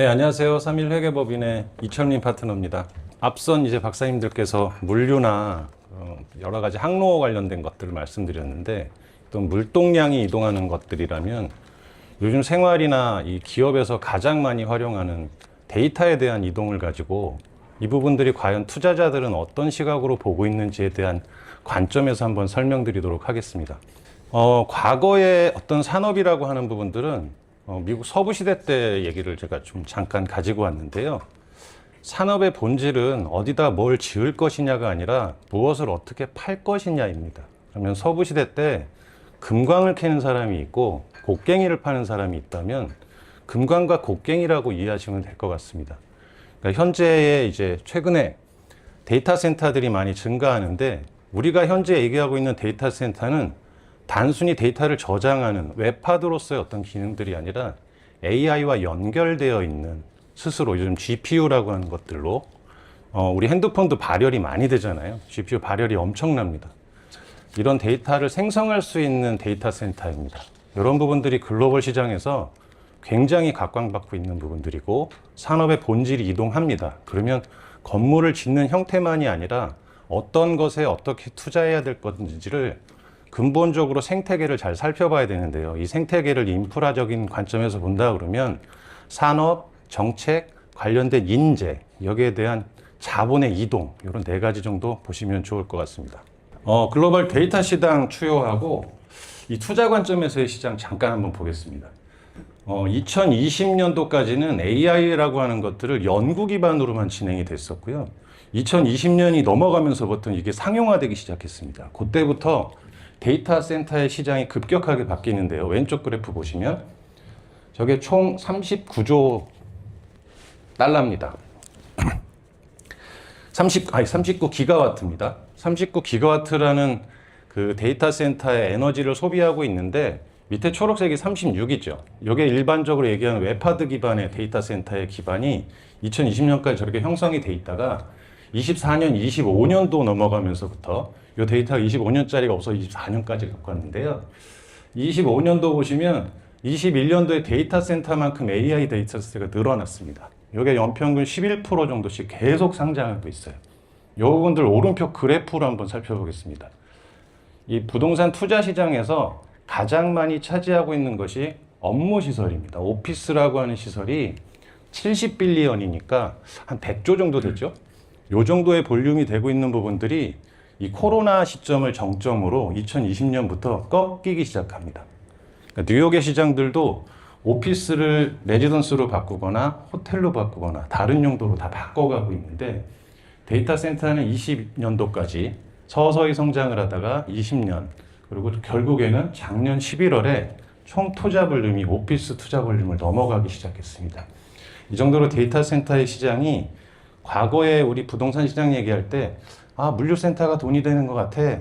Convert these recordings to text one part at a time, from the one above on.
네, 안녕하세요. 3일회계법인의 이철민 파트너입니다. 앞선 이제 박사님들께서 물류나 여러 가지 항로 관련된 것들을 말씀드렸는데, 또 물동량이 이동하는 것들이라면 요즘 생활이나 이 기업에서 가장 많이 활용하는 데이터에 대한 이동을 가지고 이 부분들이 과연 투자자들은 어떤 시각으로 보고 있는지에 대한 관점에서 한번 설명드리도록 하겠습니다. 과거의 어떤 산업이라고 하는 부분들은 미국 서부시대 때 얘기를 제가 좀 잠깐 가지고 왔는데요. 산업의 본질은 어디다 뭘 지을 것이냐가 아니라 무엇을 어떻게 팔 것이냐입니다. 그러면 서부시대 때 금광을 캐는 사람이 있고 곡괭이를 파는 사람이 있다면 금광과 곡괭이라고 이해하시면 될 것 같습니다. 그러니까 현재에 이제 최근에 데이터 센터들이 많이 증가하는데, 우리가 현재 얘기하고 있는 데이터 센터는 단순히 데이터를 저장하는 웹하드로서의 어떤 기능들이 아니라 AI와 연결되어 있는, 스스로 요즘 GPU라고 하는 것들로 우리 핸드폰도 발열이 많이 되잖아요. GPU 발열이 엄청납니다. 이런 데이터를 생성할 수 있는 데이터 센터입니다. 이런 부분들이 글로벌 시장에서 굉장히 각광받고 있는 부분들이고, 산업의 본질이 이동합니다. 그러면 건물을 짓는 형태만이 아니라 어떤 것에 어떻게 투자해야 될 건지를 근본적으로 생태계를 잘 살펴봐야 되는데요. 이 생태계를 인프라적인 관점에서 본다 그러면 산업, 정책, 관련된 인재, 여기에 대한 자본의 이동, 이런 네 가지 정도 보시면 좋을 것 같습니다. 글로벌 데이터 시장 추요하고 이 투자 관점에서의 시장 잠깐 한번 보겠습니다. 2020년도까지는 AI라고 하는 것들을 연구 기반으로만 진행이 됐었고요. 2020년이 넘어가면서부터 이게 상용화되기 시작했습니다. 그때부터 데이터 센터의 시장이 급격하게 바뀌는데요. 왼쪽 그래프 보시면 저게 총 39조 달러입니다. 39 기가와트입니다. 39 기가와트라는 그 데이터 센터의 에너지를 소비하고 있는데, 밑에 초록색이 36이죠. 이게 일반적으로 얘기하는 웹하드 기반의 데이터 센터의 기반이 2020년까지 저렇게 형성이 돼 있다가 24년, 25년도 넘어가면서부터 이 데이터가 25년짜리가 없어 24년까지 갖고 왔는데요. 25년도 보시면 21년도에 데이터 센터만큼 AI 데이터 센터가 늘어났습니다. 이게 연평균 11% 정도씩 계속 상장하고 있어요. 이 부분들 오른쪽 그래프로 한번 살펴보겠습니다. 이 부동산 투자 시장에서 가장 많이 차지하고 있는 것이 업무 시설입니다. 오피스라고 하는 시설이 70빌리언이니까 한 100조 정도 되죠. 이 정도의 볼륨이 되고 있는 부분들이 이 코로나 시점을 정점으로 2020년부터 꺾이기 시작합니다. 그러니까 뉴욕의 시장들도 오피스를 레지던스로 바꾸거나 호텔로 바꾸거나 다른 용도로 다 바꿔가고 있는데, 데이터 센터는 20년도까지 서서히 성장을 하다가 20년, 그리고 결국에는 작년 11월에 총 투자 볼륨이 오피스 투자 볼륨을 넘어가기 시작했습니다. 이 정도로 데이터 센터의 시장이, 과거에 우리 부동산 시장 얘기할 때 물류센터가 돈이 되는 것 같아,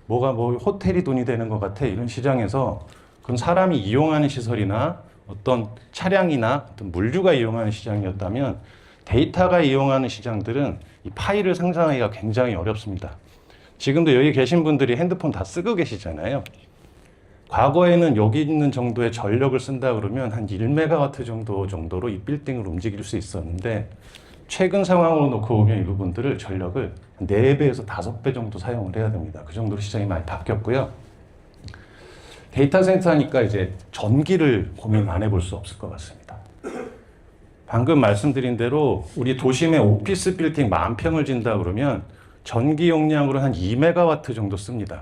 호텔이 돈이 되는 것 같아, 이런 시장에서 그건 사람이 이용하는 시설이나 어떤 차량이나 어떤 물류가 이용하는 시장이었다면, 데이터가 이용하는 시장들은 이 파일을 상상하기가 굉장히 어렵습니다. 지금도 여기 계신 분들이 핸드폰 다 쓰고 계시잖아요. 과거에는 여기 있는 정도의 전력을 쓴다 그러면 한 1메가와트 정도로 이 빌딩을 움직일 수 있었는데, 최근 상황으로 놓고 보면 이 부분들을 전력을 4배에서 5배 정도 사용을 해야 됩니다. 그 정도로 시장이 많이 바뀌었고요. 데이터 센터니까 이제 전기를 고민 안 해볼 수 없을 것 같습니다. 방금 말씀드린 대로 우리 도심에 오피스 빌딩 10,000평을 짓는다 그러면 전기 용량으로 한 2메가와트 정도 씁니다.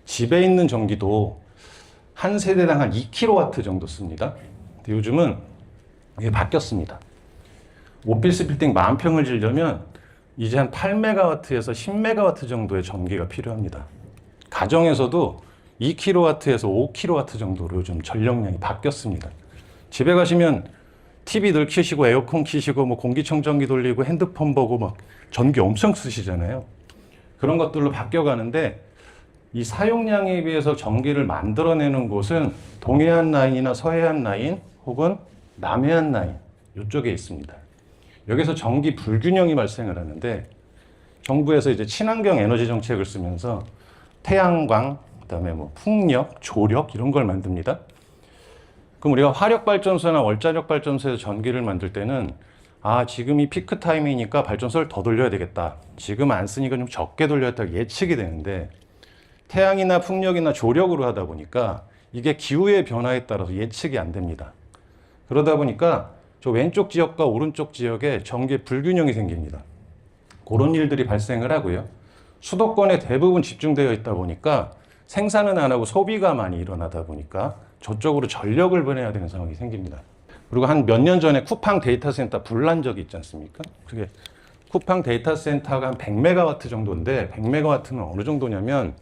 집에 있는 전기도 한 세대당 한 2kW 정도 씁니다. 근데 요즘은 이게 바뀌었습니다. 오피스 빌딩 10,000평을 지으려면 이제 한 8메가와트에서 10메가와트 정도의 전기가 필요합니다. 가정에서도 2kW에서 5kW 정도로 요즘 전력량이 바뀌었습니다. 집에 가시면 TV들 켜시고 에어컨 켜시고 공기청정기 돌리고 핸드폰 보고 전기 엄청 쓰시잖아요. 그런 것들로 바뀌어가는데, 이 사용량에 비해서 전기를 만들어내는 곳은 동해안 라인이나 서해안 라인 혹은 남해안 라인 이쪽에 있습니다. 여기서 전기 불균형이 발생을 하는데, 정부에서 이제 친환경 에너지 정책을 쓰면서 태양광, 그다음에 풍력, 조력 이런 걸 만듭니다. 그럼 우리가 화력발전소나 원자력발전소에서 전기를 만들 때는 지금이 피크 타임이니까 발전소를 더 돌려야 되겠다. 지금 안 쓰니까 좀 적게 돌려야겠다 예측이 되는데 태양이나 풍력이나 조력으로 하다 보니까 이게 기후의 변화에 따라서 예측이 안 됩니다. 그러다 보니까 저 왼쪽 지역과 오른쪽 지역에 전기 불균형이 생깁니다. 그런 일들이 발생을 하고요. 수도권에 대부분 집중되어 있다 보니까 생산은 안 하고 소비가 많이 일어나다 보니까 저쪽으로 전력을 보내야 되는 상황이 생깁니다. 그리고 한 몇 년 전에 쿠팡 데이터 센터 불난 적이 있지 않습니까? 그게 쿠팡 데이터 센터가 한 100메가와트 정도인데 100메가와트는 어느 정도냐면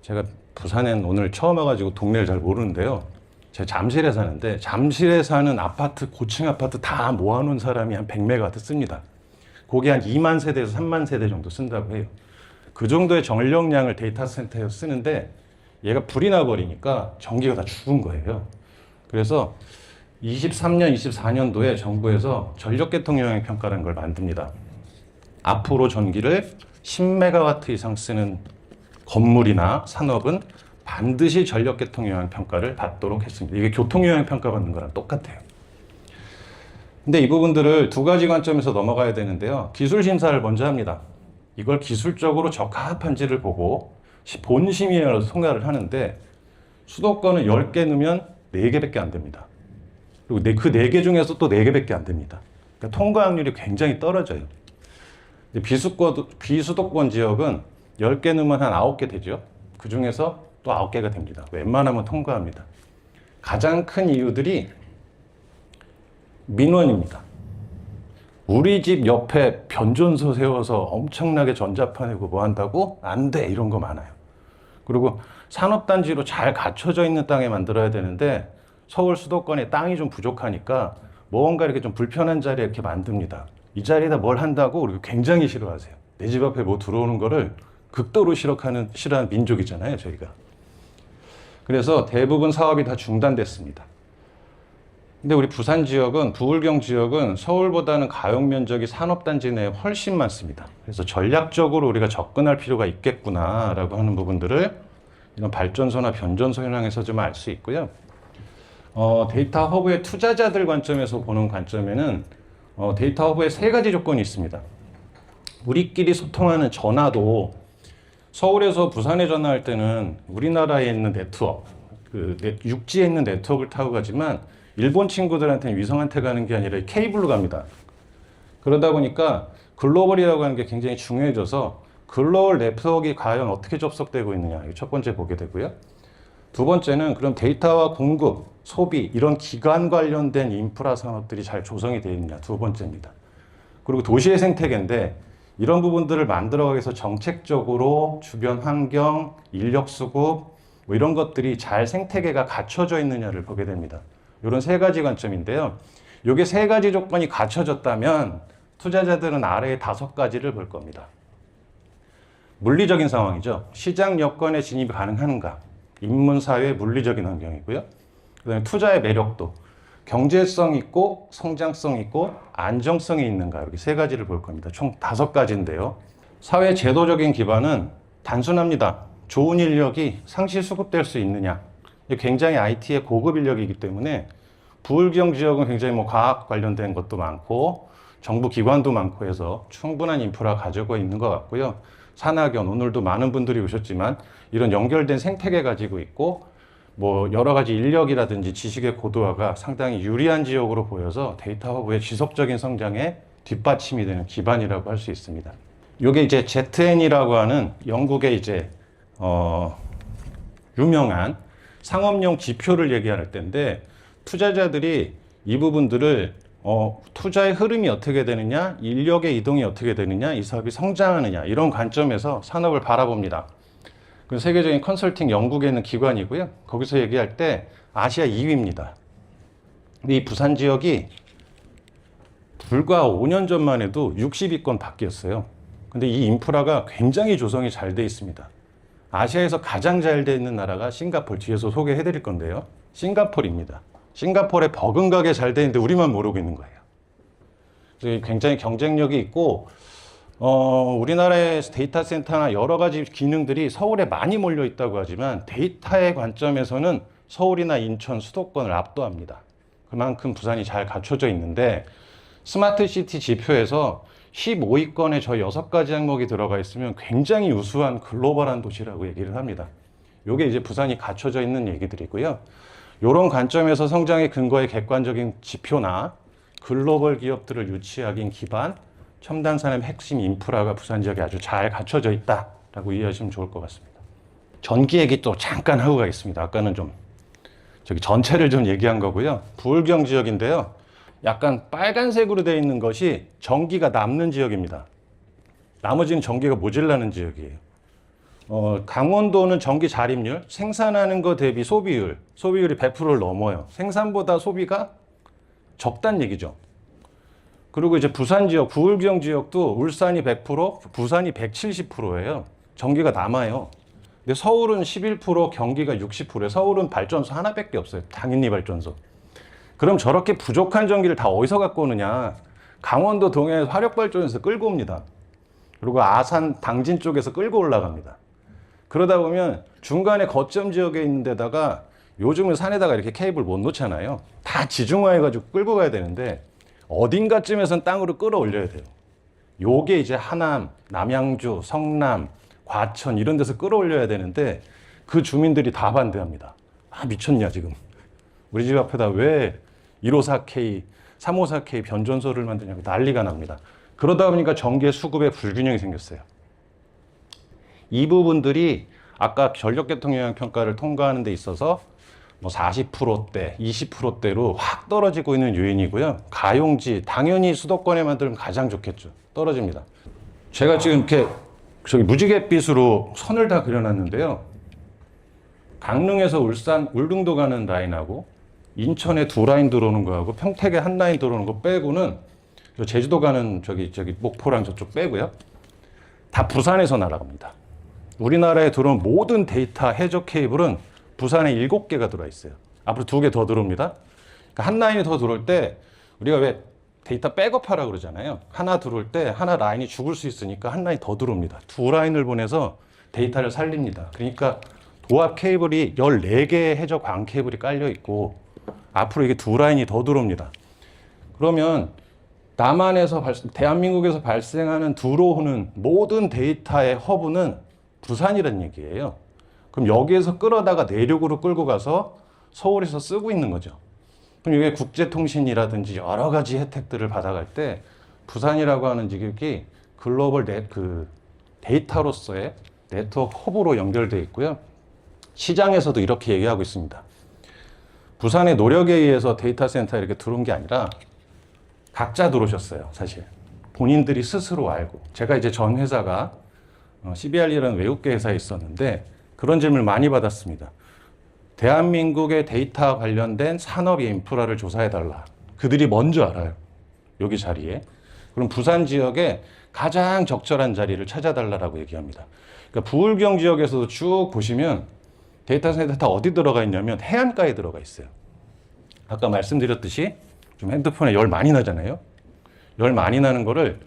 제가 부산엔 오늘 처음 와가지고 동네를 잘 모르는데요. 제가 잠실에 사는데 잠실에 사는 아파트, 고층 아파트 다 모아놓은 사람이 한 100메가와트 씁니다. 그게 한 2만 세대에서 3만 세대 정도 쓴다고 해요. 그 정도의 전력량을 데이터 센터에서 쓰는데 얘가 불이 나버리니까 전기가 다 죽은 거예요. 그래서 23년, 24년도에 정부에서 전력계통 영향평가라는 걸 만듭니다. 앞으로 전기를 10메가와트 이상 쓰는 건물이나 산업은 반드시 전력계통 영향평가를 받도록 했습니다. 이게 교통영향평가 받는 거랑 똑같아요. 근데 이 부분들을 두 가지 관점에서 넘어가야 되는데요. 기술 심사를 먼저 합니다. 이걸 기술적으로 적합한지를 보고 본심의를 통과를 하는데 수도권은 10개 넣으면 4개밖에 안 됩니다. 그리고 그 4개 중에서 또 4개밖에 안 됩니다. 그러니까 통과 확률이 굉장히 떨어져요. 비수도권 지역은 10개 넣으면 한 9개 되죠. 그 중에서 또 9개가 됩니다. 웬만하면 통과합니다. 가장 큰 이유들이 민원입니다. 우리 집 옆에 변전소 세워서 엄청나게 전자파 내고 뭐 한다고? 안 돼. 이런 거 많아요. 그리고 산업단지로 잘 갖춰져 있는 땅에 만들어야 되는데 서울 수도권에 땅이 좀 부족하니까 뭔가 이렇게 좀 불편한 자리에 이렇게 만듭니다. 이 자리에다 뭘 한다고 그리고 굉장히 싫어하세요. 내 집 앞에 뭐 들어오는 거를 극도로 싫어하는 민족이잖아요, 저희가. 그래서 대부분 사업이 다 중단됐습니다. 근데 우리 부산 지역은, 부울경 지역은 서울보다는 가용 면적이 산업단지 내에 훨씬 많습니다. 그래서 전략적으로 우리가 접근할 필요가 있겠구나라고 하는 부분들을 이런 발전소나 변전소 현황에서 좀 알 수 있고요. 데이터 허브의 투자자들 관점에서 보는 관점에는 데이터 허브에 3가지 조건이 있습니다. 우리끼리 소통하는 전화도 서울에서 부산에 전화할 때는 우리나라에 있는 네트워크, 육지에 있는 네트워크를 타고 가지만 일본 친구들한테는 위성한테 가는 게 아니라 케이블로 갑니다. 그러다 보니까 글로벌이라고 하는 게 굉장히 중요해져서 글로벌 네트워크가 과연 어떻게 접속되고 있느냐, 이거 첫 번째 보게 되고요. 두 번째는 그럼 데이터와 공급, 소비 이런 기관 관련된 인프라 산업들이 잘 조성이 되어 있느냐, 두 번째입니다. 그리고 도시의 생태계인데 이런 부분들을 만들어가기 위해서 정책적으로 주변 환경, 인력 수급 뭐 이런 것들이 잘 생태계가 갖춰져 있느냐를 보게 됩니다. 이런 3가지 관점인데요. 이게 3가지 조건이 갖춰졌다면 투자자들은 아래의 5가지를 볼 겁니다. 물리적인 상황이죠. 시장 여건에 진입이 가능한가? 인문사회 물리적인 환경이고요. 그다음에 투자의 매력도, 경제성 있고 성장성 있고 안정성이 있는가, 이렇게 3가지를 볼 겁니다. 총 5가지인데요. 사회 제도적인 기반은 단순합니다. 좋은 인력이 상시 수급될 수 있느냐. 굉장히 IT의 고급 인력이기 때문에 부울경 지역은 굉장히 과학 관련된 것도 많고 정부 기관도 많고 해서 충분한 인프라 가지고 있는 것 같고요. 산학연, 오늘도 많은 분들이 오셨지만 이런 연결된 생태계 가지고 있고 여러 가지 인력이라든지 지식의 고도화가 상당히 유리한 지역으로 보여서 데이터 허브의 지속적인 성장에 뒷받침이 되는 기반이라고 할 수 있습니다. 이게 이제 ZN이라고 하는 영국의 유명한 상업용 지표를 얘기할 때인데 투자자들이 이 부분들을 투자의 흐름이 어떻게 되느냐, 인력의 이동이 어떻게 되느냐, 이 사업이 성장하느냐 이런 관점에서 산업을 바라봅니다. 그 세계적인 컨설팅 영국에 있는 기관이고요. 거기서 얘기할 때 아시아 2위입니다. 이 부산 지역이 불과 5년 전만 해도 60위권 밖이었어요. 근데 이 인프라가 굉장히 조성이 잘 돼 있습니다. 아시아에서 가장 잘 돼 있는 나라가 싱가포르, 뒤에서 소개해 드릴 건데요. 싱가포르입니다. 싱가포르에 버금가게 잘 돼 있는데 우리만 모르고 있는 거예요. 그래서 굉장히 경쟁력이 있고 우리나라의 데이터 센터나 여러 가지 기능들이 서울에 많이 몰려 있다고 하지만 데이터의 관점에서는 서울이나 인천 수도권을 압도합니다. 그만큼 부산이 잘 갖춰져 있는데 스마트시티 지표에서 15위권에 저 6가지 항목이 들어가 있으면 굉장히 우수한 글로벌한 도시라고 얘기를 합니다. 이게 이제 부산이 갖춰져 있는 얘기들이고요. 이런 관점에서 성장의 근거의 객관적인 지표나 글로벌 기업들을 유치하긴 기반, 첨단 산업 핵심 인프라가 부산 지역에 아주 잘 갖춰져 있다라고 이해하시면 좋을 것 같습니다. 전기 얘기 또 잠깐 하고 가겠습니다. 아까는 좀 저기 전체를 좀 얘기한 거고요. 부울경 지역인데요. 약간 빨간색으로 되어 있는 것이 전기가 남는 지역입니다. 나머지는 전기가 모자라는 지역이에요. 강원도는 전기 자립률, 생산하는 거 대비 소비율이 100%를 넘어요. 생산보다 소비가 적다는 얘기죠. 그리고 이제 부산 지역, 부울경 지역도 울산이 100%, 부산이 170%예요. 전기가 남아요. 근데 서울은 11%, 경기가 60%예요. 서울은 발전소 하나밖에 없어요. 당연히 발전소. 그럼 저렇게 부족한 전기를 다 어디서 갖고 오느냐? 강원도 동해 화력발전에서 끌고 옵니다. 그리고 아산, 당진 쪽에서 끌고 올라갑니다. 그러다 보면 중간에 거점 지역에 있는 데다가 요즘은 산에다가 이렇게 케이블 못 놓잖아요. 다 지중화해가지고 끌고 가야 되는데 어딘가쯤에선 땅으로 끌어올려야 돼요. 요게 이제 하남, 남양주, 성남, 과천 이런 데서 끌어올려야 되는데 그 주민들이 다 반대합니다. 아, 미쳤냐 지금. 우리 집 앞에다 왜 154K, 354K 변전소를 만드냐고 난리가 납니다. 그러다 보니까 전기의 수급에 불균형이 생겼어요. 이 부분들이 아까 전력계통영향평가를 통과하는 데 있어서 뭐 40%대, 20%대로 확 떨어지고 있는 요인이고요. 가용지, 당연히 수도권에 만들면 가장 좋겠죠. 떨어집니다. 제가 지금 이렇게 저기 무지갯빛으로 선을 다 그려놨는데요. 강릉에서 울산, 울릉도 가는 라인하고 인천에 2라인 들어오는 거하고 평택에 1라인 들어오는 거 빼고는 제주도 가는 저기 목포랑 저쪽 빼고요. 다 부산에서 날아갑니다. 우리나라에 들어온 모든 데이터 해저 케이블은 부산에 7개가 들어와 있어요. 앞으로 2개 더 들어옵니다. 그러니까 한 라인이 더 들어올 때 우리가 왜 데이터 백업하라고 그러잖아요. 하나 들어올 때 하나 라인이 죽을 수 있으니까 한 라인 더 들어옵니다. 2라인을 보내서 데이터를 살립니다. 그러니까 도합 케이블이 14개의 해저 광 케이블이 깔려 있고 앞으로 이게 2라인이 더 들어옵니다. 그러면 남한에서 대한민국에서 발생하는 들어오는 모든 데이터의 허브는 부산이라는 얘기예요. 그럼 여기에서 끌어다가 내륙으로 끌고 가서 서울에서 쓰고 있는 거죠. 그럼 이게 국제통신이라든지 여러 가지 혜택들을 받아갈 때 부산이라고 하는 지역이 글로벌 데이터로서의 네트워크 허브로 연결되어 있고요. 시장에서도 이렇게 얘기하고 있습니다. 부산의 노력에 의해서 데이터 센터에 이렇게 들어온 게 아니라 각자 들어오셨어요, 사실. 본인들이 스스로 알고. 제가 이제 전 회사가 CBR이라는 외국계 회사에 있었는데 그런 질문을 많이 받았습니다. 대한민국의 데이터 관련된 산업 인프라를 조사해달라. 그들이 먼저 알아요. 여기 자리에. 그럼 부산 지역에 가장 적절한 자리를 찾아달라고 얘기합니다. 그러니까 부울경 지역에서도 쭉 보시면 데이터 센터 다 어디 들어가 있냐면 해안가에 들어가 있어요. 아까 말씀드렸듯이 좀 핸드폰에 열 많이 나잖아요. 열 많이 나는 거를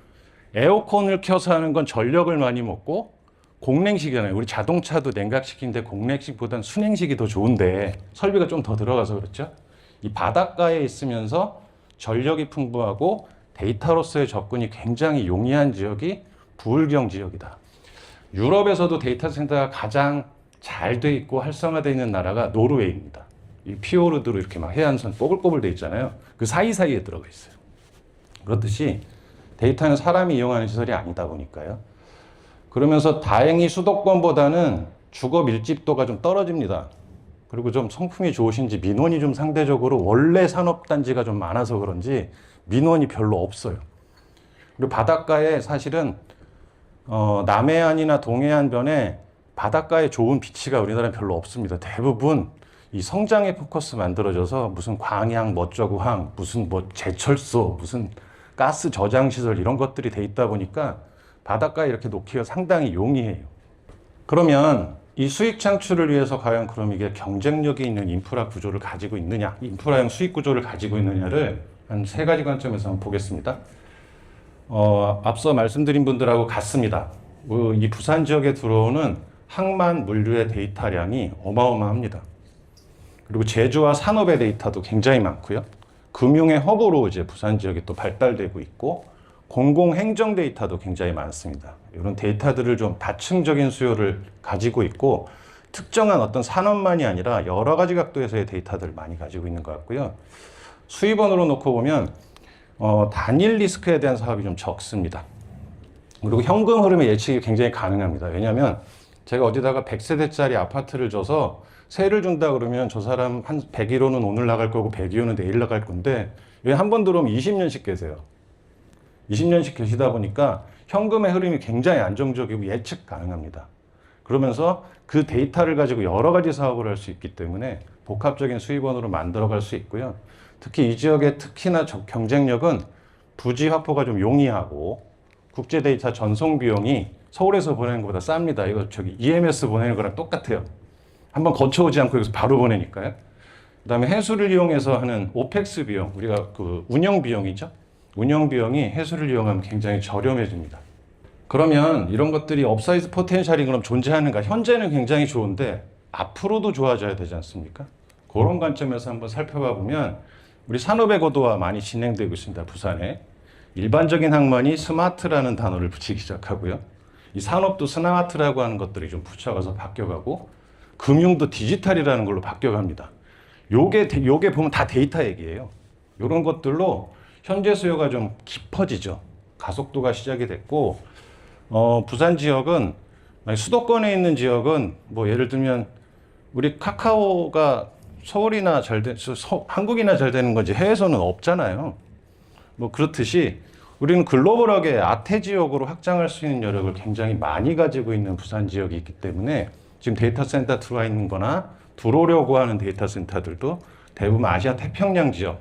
에어컨을 켜서 하는 건 전력을 많이 먹고 공냉식이잖아요. 우리 자동차도 냉각식인데 공냉식보다는 순행식이 더 좋은데 설비가 좀 더 들어가서 그렇죠. 이 바닷가에 있으면서 전력이 풍부하고 데이터로서의 접근이 굉장히 용이한 지역이 부울경 지역이다. 유럽에서도 데이터 센터가 가장 잘 돼 있고 활성화되어 있는 나라가 노르웨이입니다. 이 피오르드로 이렇게 막 해안선 꼬불꼬불 돼 있잖아요. 그 사이사이에 들어가 있어요. 그렇듯이 데이터는 사람이 이용하는 시설이 아니다 보니까요. 그러면서 다행히 수도권보다는 주거 밀집도가 좀 떨어집니다. 그리고 좀 성품이 좋으신지 민원이 좀 상대적으로 원래 산업단지가 좀 많아서 그런지 민원이 별로 없어요. 그리고 바닷가에 사실은 남해안이나 동해안변에 바닷가에 좋은 비치가 우리나라는 별로 없습니다. 대부분 이 성장에 포커스 만들어져서 무슨 광양, 멋저구항, 무슨 뭐 제철소, 무슨 가스 저장 시설 이런 것들이 돼 있다 보니까 바닷가에 이렇게 놓기가 상당히 용이해요. 그러면 이 수익 창출을 위해서 과연 그럼 이게 경쟁력이 있는 인프라 구조를 가지고 있느냐, 인프라형 수익 구조를 가지고 있느냐를 한 3가지 관점에서 한번 보겠습니다. 앞서 말씀드린 분들하고 같습니다. 이 부산 지역에 들어오는 항만 물류의 데이터량이 어마어마합니다. 그리고 제조와 산업의 데이터도 굉장히 많고요. 금융의 허브로 이제 부산 지역이 또 발달되고 있고, 공공행정 데이터도 굉장히 많습니다. 이런 데이터들을 좀 다층적인 수요를 가지고 있고, 특정한 어떤 산업만이 아니라 여러 가지 각도에서의 데이터들을 많이 가지고 있는 것 같고요. 수입원으로 놓고 보면 단일 리스크에 대한 사업이 좀 적습니다. 그리고 현금 흐름의 예측이 굉장히 가능합니다. 왜냐하면 제가 어디다가 100세대짜리 아파트를 줘서 세를 준다 그러면 저 사람 한 101호는 오늘 나갈 거고 102호는 내일 나갈 건데, 여기 한 번 들어오면 20년씩 계세요. 20년씩 계시다 보니까 현금의 흐름이 굉장히 안정적이고 예측 가능합니다. 그러면서 그 데이터를 가지고 여러 가지 사업을 할 수 있기 때문에 복합적인 수입원으로 만들어갈 수 있고요. 특히 이 지역의 특히나 경쟁력은 부지 확보가 좀 용이하고, 국제 데이터 전송 비용이 서울에서 보내는 것보다 쌉니다. 이거 저기 EMS 보내는 거랑 똑같아요. 한번 거쳐오지 않고 여기서 바로 보내니까요. 그다음에 해수를 이용해서 하는 오펙스 비용, 우리가 그 운영 비용이죠. 운영 비용이 해수를 이용하면 굉장히 저렴해집니다. 그러면 이런 것들이 업사이드 포텐셜이 그럼 존재하는가? 현재는 굉장히 좋은데 앞으로도 좋아져야 되지 않습니까? 그런 관점에서 한번 살펴봐 보면 우리 산업의 고도화 많이 진행되고 있습니다. 부산에. 일반적인 학만이 스마트라는 단어를 붙이기 시작하고요. 이 산업도 스마트라고 하는 것들이 좀 붙여가서 바뀌어가고, 금융도 디지털이라는 걸로 바뀌어갑니다. 요게 보면 다 데이터 얘기예요. 이런 것들로 현재 수요가 좀 깊어지죠. 가속도가 시작이 됐고, 부산 지역은, 수도권에 있는 지역은 뭐 예를 들면 우리 카카오가 서울이나 한국이나 잘 되는 건지 해외에서는 없잖아요. 뭐 그렇듯이 우리는 글로벌하게 아태 지역으로 확장할 수 있는 여력을 굉장히 많이 가지고 있는 부산 지역이 있기 때문에 지금 데이터 센터 들어와 있는 거나 들어오려고 하는 데이터 센터들도 대부분 아시아 태평양 지역,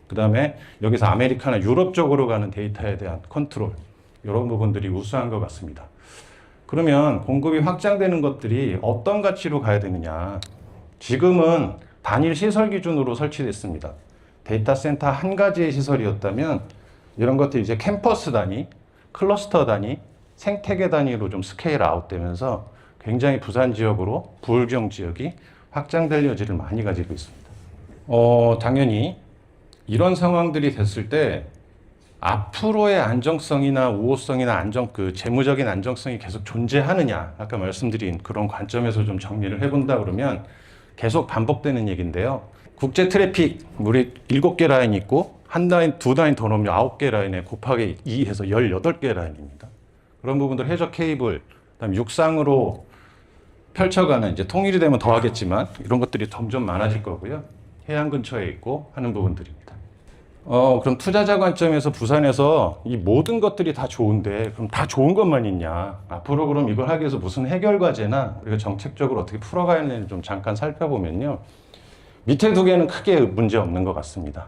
그 다음에 여기서 아메리카나 유럽 쪽으로 가는 데이터에 대한 컨트롤, 이런 부분들이 우수한 것 같습니다. 그러면 공급이 확장되는 것들이 어떤 가치로 가야 되느냐. 지금은 단일 시설 기준으로 설치됐습니다. 데이터 센터 한 가지의 시설이었다면 이런 것들이 이제 캠퍼스 단위, 클러스터 단위, 생태계 단위로 좀 스케일 아웃되면서 굉장히 부산 지역으로 부울경 지역이 확장될 여지를 많이 가지고 있습니다. 당연히 이런 상황들이 됐을 때 앞으로의 안정성이나 우호성이나 재무적인 안정성이 계속 존재하느냐, 아까 말씀드린 그런 관점에서 좀 정리를 해본다 그러면 계속 반복되는 얘기인데요. 국제 트래픽, 우리 7개 라인이 있고, 한 라인, 두 라인 더 넣으면 9개 라인에 곱하기 2 해서 18개 라인입니다. 그런 부분들 해저 케이블, 그다음 육상으로 펼쳐가는, 이제 통일이 되면 더 하겠지만 이런 것들이 점점 많아질 거고요. 해안 근처에 있고 하는 부분들입니다. 그럼 투자자 관점에서 부산에서 이 모든 것들이 다 좋은데 그럼 다 좋은 것만 있냐? 앞으로 그럼 이걸 하기 위해서 무슨 해결 과제나 우리가 정책적으로 어떻게 풀어가야 하는지 좀 잠깐 살펴보면요. 밑에 두 개는 크게 문제 없는 것 같습니다.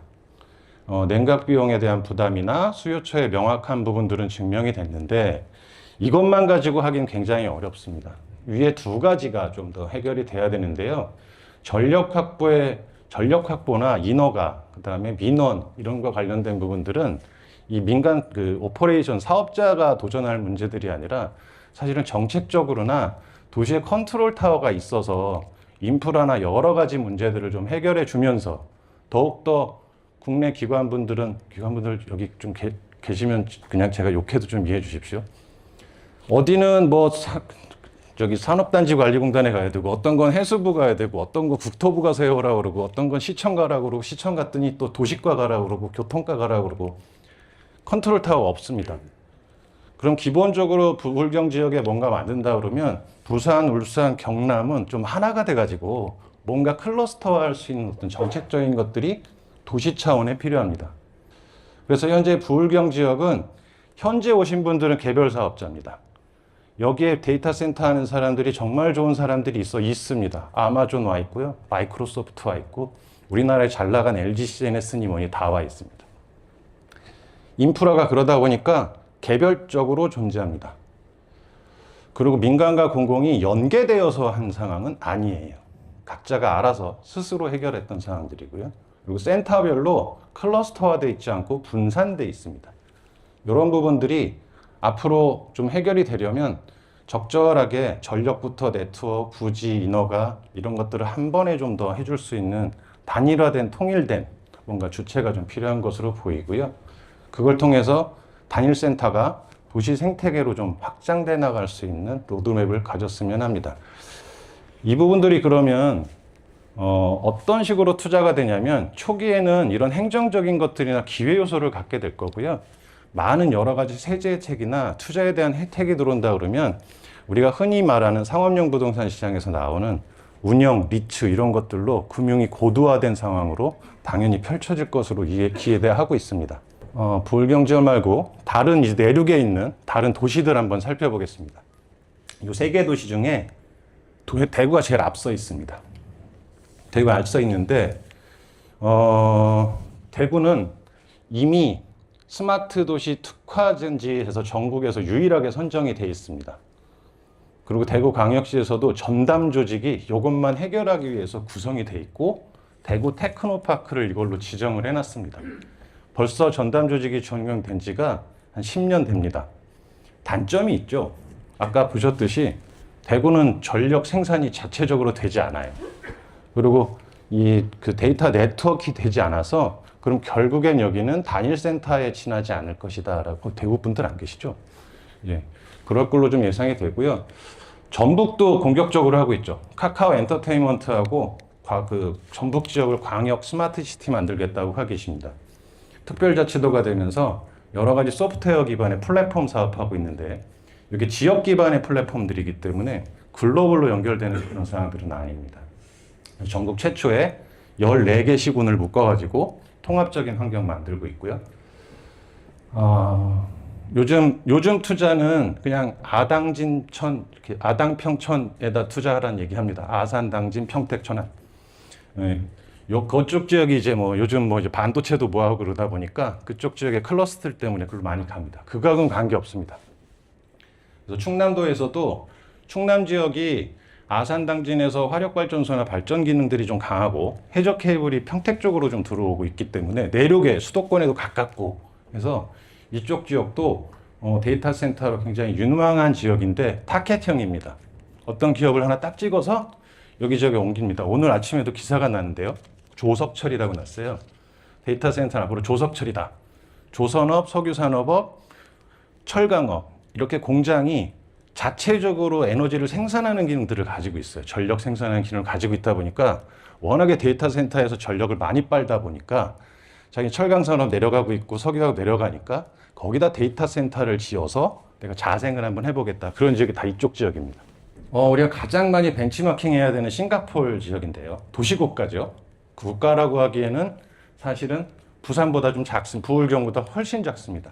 냉각 비용에 대한 부담이나 수요처의 명확한 부분들은 증명이 됐는데 이것만 가지고 하긴 굉장히 어렵습니다. 위에 두 가지가 좀 더 해결이 돼야 되는데요. 전력 확보나 인허가, 그 다음에 민원 이런 거 관련된 부분들은 이 민간 오퍼레이션 사업자가 도전할 문제들이 아니라 사실은 정책적으로나 도시의 컨트롤 타워가 있어서 인프라나 여러 가지 문제들을 좀 해결해 주면서 더욱더 국내 기관분들 여기 좀 계시면 그냥 제가 욕해도 좀 이해해 주십시오. 어디는 뭐 산업단지관리공단에 가야 되고, 어떤 건 해수부 가야 되고, 어떤 건 국토부 가서 해오라고 그러고, 어떤 건 시청 가라고 그러고, 시청 갔더니 또 도시과 가라고 그러고, 교통과 가라고 그러고, 컨트롤 타워 없습니다. 그럼 기본적으로 부울경 지역에 뭔가 만든다 그러면 부산, 울산, 경남은 좀 하나가 돼가지고 뭔가 클러스터화할 수 있는 어떤 정책적인 것들이 도시 차원에 필요합니다. 그래서 현재 부울경 지역은 현재 오신 분들은 개별 사업자입니다. 여기에 데이터 센터 하는 사람들이 정말 좋은 사람들이 있습니다. 아마존 와 있고요. 마이크로소프트 와 있고, 우리나라에 잘 나간 LG CNS니 뭐니 다 와 있습니다. 인프라가 그러다 보니까 개별적으로 존재합니다. 그리고 민간과 공공이 연계되어서 한 상황은 아니에요. 각자가 알아서 스스로 해결했던 상황들이고요. 그리고 센터별로 클러스터화되어 있지 않고 분산되어 있습니다. 이런 부분들이 앞으로 좀 해결이 되려면 적절하게 전력부터 네트워크, 부지, 인허가 이런 것들을 한 번에 좀 더 해줄 수 있는 단일화된 통일된 뭔가 주체가 좀 필요한 것으로 보이고요. 그걸 통해서 단일 센터가 도시 생태계로 좀 확장돼 나갈 수 있는 로드맵을 가졌으면 합니다. 이 부분들이 그러면 어떤 식으로 투자가 되냐면 초기에는 이런 행정적인 것들이나 기회 요소를 갖게 될 거고요. 많은 여러 가지 세제 혜택이나 투자에 대한 혜택이 들어온다 그러면 우리가 흔히 말하는 상업용 부동산 시장에서 나오는 운영, 리츠 이런 것들로 금융이 고도화된 상황으로 당연히 펼쳐질 것으로 기대하고 있습니다. 부울경제 말고 다른 이제 내륙에 있는 다른 도시들 한번 살펴보겠습니다. 이 세 개 도시 중에 대구가 제일 앞서 있습니다. 대구가 앞서 있는데 대구는 이미 스마트 도시 특화지에서 전국에서 유일하게 선정이 되어 있습니다. 그리고 대구광역시에서도 전담 조직이 이것만 해결하기 위해서 구성이 되어 있고 대구 테크노파크를 이걸로 지정을 해놨습니다. 벌써 전담 조직이 전명된 지가 한 10년 됩니다. 단점이 있죠. 아까 보셨듯이 대구는 전력 생산이 자체적으로 되지 않아요. 그리고 그 데이터 네트워크가 되지 않아서 그럼 결국엔 여기는 단일 센터에 지나지 않을 것이다 라고 대구 분들 안 계시죠? 예. 그럴 걸로 좀 예상이 되고요. 전북도 공격적으로 하고 있죠. 카카오 엔터테인먼트하고 그 전북 지역을 광역 스마트 시티 만들겠다고 하고 계십니다. 특별자치도가 되면서 여러 가지 소프트웨어 기반의 플랫폼 사업하고 있는데 이게 지역 기반의 플랫폼들이기 때문에 글로벌로 연결되는 그런 상황들은 아닙니다. 전국 최초의 14개 시군을 묶어가지고 통합적인 환경 만들고 있고요. 요즘 투자는 그냥 아당진천, 이렇게 아당평천에다 투자하라는 얘기합니다. 아산, 당진, 평택, 천안. 예. 그쪽 지역이 이제 요즘 이제 반도체도 뭐하고 그러다 보니까 그쪽 지역의 클러스터 때문에 그걸 많이 갑니다. 그거하고는 관계 없습니다. 그래서 충남도에서도 충남 지역이 아산 당진에서 화력발전소나 발전 기능들이 좀 강하고 해저 케이블이 평택 쪽으로 좀 들어오고 있기 때문에 내륙에 수도권에도 가깝고 그래서 이쪽 지역도 데이터 센터로 굉장히 유망한 지역인데 타켓형입니다. 어떤 기업을 하나 딱 찍어서 여기저기 옮깁니다. 오늘 아침에도 기사가 났는데요. 조석철이라고 났어요. 데이터 센터는 앞으로 조석철이다. 조선업, 석유산업업, 철강업 이렇게 공장이 자체적으로 에너지를 생산하는 기능들을 가지고 있어요. 전력 생산하는 기능을 가지고 있다 보니까 워낙에 데이터 센터에서 전력을 많이 빨다 보니까 자기 철강산업 내려가고 있고 석유하고 내려가니까 거기다 데이터 센터를 지어서 내가 자생을 한번 해보겠다. 그런 지역이 다 이쪽 지역입니다. 우리가 가장 많이 벤치마킹 해야 되는 싱가포르 지역인데요. 도시국가죠. 국가라고 하기에는 사실은 부산보다 좀 작습니다. 부울경보다 훨씬 작습니다.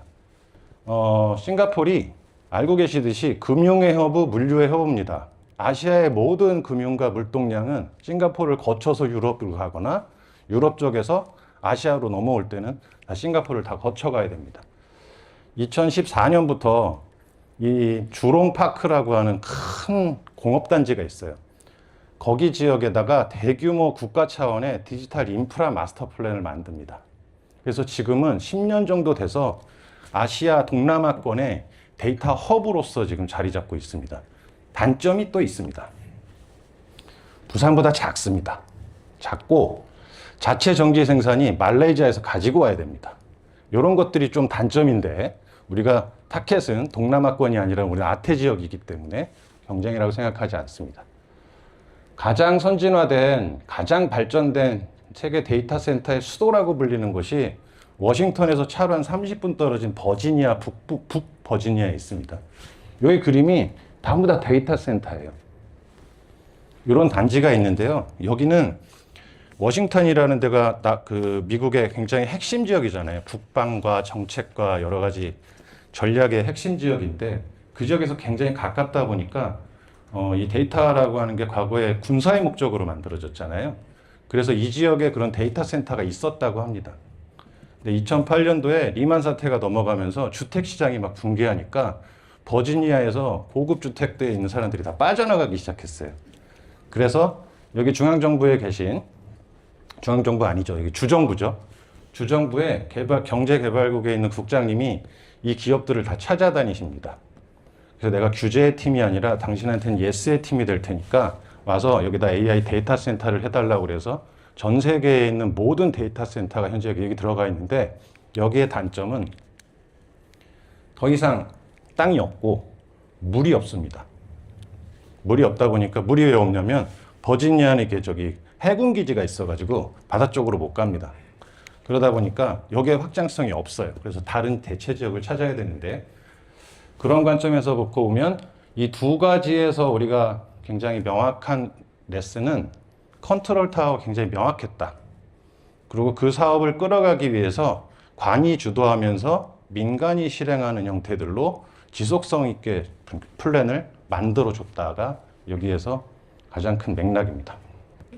싱가포르이 알고 계시듯이 금융의 허브, 물류의 허브입니다. 아시아의 모든 금융과 물동량은 싱가포르를 거쳐서 유럽으로 가거나 유럽 쪽에서 아시아로 넘어올 때는 싱가포르를 다 거쳐가야 됩니다. 2014년부터 이 주롱파크라고 하는 큰 공업단지가 있어요. 거기 지역에다가 대규모 국가 차원의 디지털 인프라 마스터 플랜을 만듭니다. 그래서 지금은 10년 정도 돼서 아시아 동남아권의 데이터 허브로서 지금 자리 잡고 있습니다. 단점이 또 있습니다. 부산보다 작습니다. 작고 자체 정지 생산이 말레이시아에서 가지고 와야 됩니다. 이런 것들이 좀 단점인데 우리가 타켓은 동남아권이 아니라 우리 아태 지역이기 때문에 경쟁이라고 생각하지 않습니다. 가장 선진화된, 가장 발전된 세계 데이터 센터의 수도라고 불리는 것이 워싱턴에서 차로 한 30분 떨어진 버지니아 북버지니아에 있습니다. 여기 그림이 전부 다 데이터 센터예요. 이런 단지가 있는데요. 여기는 워싱턴이라는 데가 미국의 굉장히 핵심 지역이잖아요. 국방과 정책과 여러 가지 전략의 핵심 지역인데 그 지역에서 굉장히 가깝다 보니까 이 데이터라고 하는 게 과거에 군사의 목적으로 만들어졌잖아요. 그래서 이 지역에 그런 데이터 센터가 있었다고 합니다. 근데 2008년도에 리만 사태가 넘어가면서 주택 시장이 막 붕괴하니까 버지니아에서 고급 주택대에 있는 사람들이 다 빠져나가기 시작했어요. 그래서 여기 중앙정부에 계신 중앙정부 아니죠. 여기 주정부죠. 주정부의 경제개발국에 있는 국장님이 이 기업들을 다 찾아다니십니다. 그래서 내가 규제의 팀이 아니라 당신한테는 예스의 팀이 될 테니까 와서 여기다 AI 데이터 센터를 해달라고 그래서 전 세계에 있는 모든 데이터 센터가 현재 여기 들어가 있는데 여기의 단점은 더 이상 땅이 없고 물이 없습니다. 물이 없다 보니까 물이 왜 없냐면 버지니아에 저기 해군 기지가 있어가지고 바다 쪽으로 못 갑니다. 그러다 보니까 여기에 확장성이 없어요. 그래서 다른 대체 지역을 찾아야 되는데 그런 관점에서 보면 이 두 가지에서 우리가 굉장히 명확한 레슨은 컨트롤 타워가 굉장히 명확했다. 그리고 그 사업을 끌어가기 위해서 관이 주도하면서 민간이 실행하는 형태들로 지속성 있게 플랜을 만들어 줬다가 여기에서 가장 큰 맥락입니다.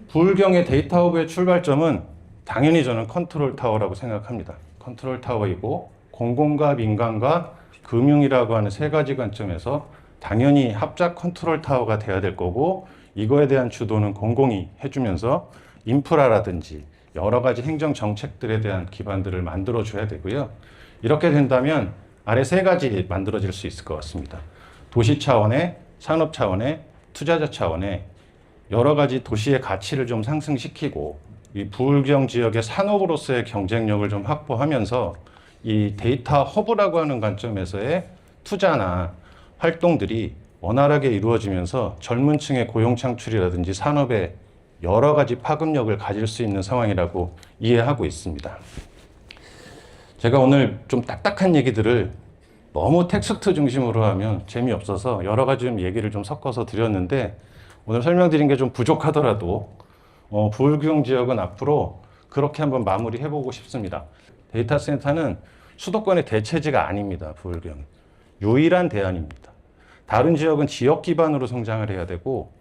부울경의 데이터 허브의 출발점은 당연히 저는 컨트롤 타워라고 생각합니다. 컨트롤 타워이고 공공과 민간과 금융이라고 하는 세 가지 관점에서 당연히 합작 컨트롤 타워가 돼야 될 거고 이거에 대한 주도는 공공이 해주면서 인프라라든지 여러 가지 행정 정책들에 대한 기반들을 만들어 줘야 되고요. 이렇게 된다면 아래 세 가지 만들어질 수 있을 것 같습니다. 도시 차원의, 산업 차원의, 투자자 차원의 여러 가지 도시의 가치를 좀 상승시키고 이 부울경 지역의 산업으로서의 경쟁력을 좀 확보하면서 이 데이터 허브라고 하는 관점에서의 투자나 활동들이 원활하게 이루어지면서 젊은 층의 고용 창출이라든지 산업의 여러 가지 파급력을 가질 수 있는 상황이라고 이해하고 있습니다. 제가 오늘 좀 딱딱한 얘기들을 너무 텍스트 중심으로 하면 재미없어서 여러 가지 좀 얘기를 좀 섞어서 드렸는데 오늘 설명드린 게 좀 부족하더라도 부울경 지역은 앞으로 그렇게 한번 마무리해보고 싶습니다. 데이터 센터는 수도권의 대체지가 아닙니다. 부울경은 유일한 대안입니다. 다른 지역은 지역 기반으로 성장을 해야 되고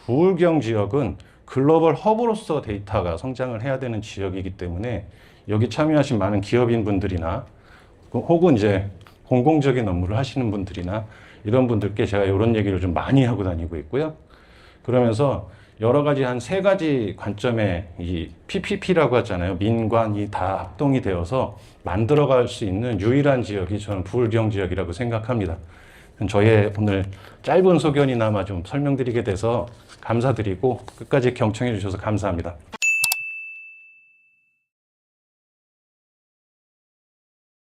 부울경 지역은 글로벌 허브로서 데이터가 성장을 해야 되는 지역이기 때문에 여기 참여하신 많은 기업인 분들이나 혹은 이제 공공적인 업무를 하시는 분들이나 이런 분들께 제가 이런 얘기를 좀 많이 하고 다니고 있고요. 그러면서 여러 가지 한 세 가지 관점의 이 PPP라고 하잖아요. 민관이 다 합동이 되어서 만들어갈 수 있는 유일한 지역이 저는 부울경 지역이라고 생각합니다. 저의 오늘 짧은 소견이나마 좀 설명드리게 돼서 감사드리고 끝까지 경청해 주셔서 감사합니다.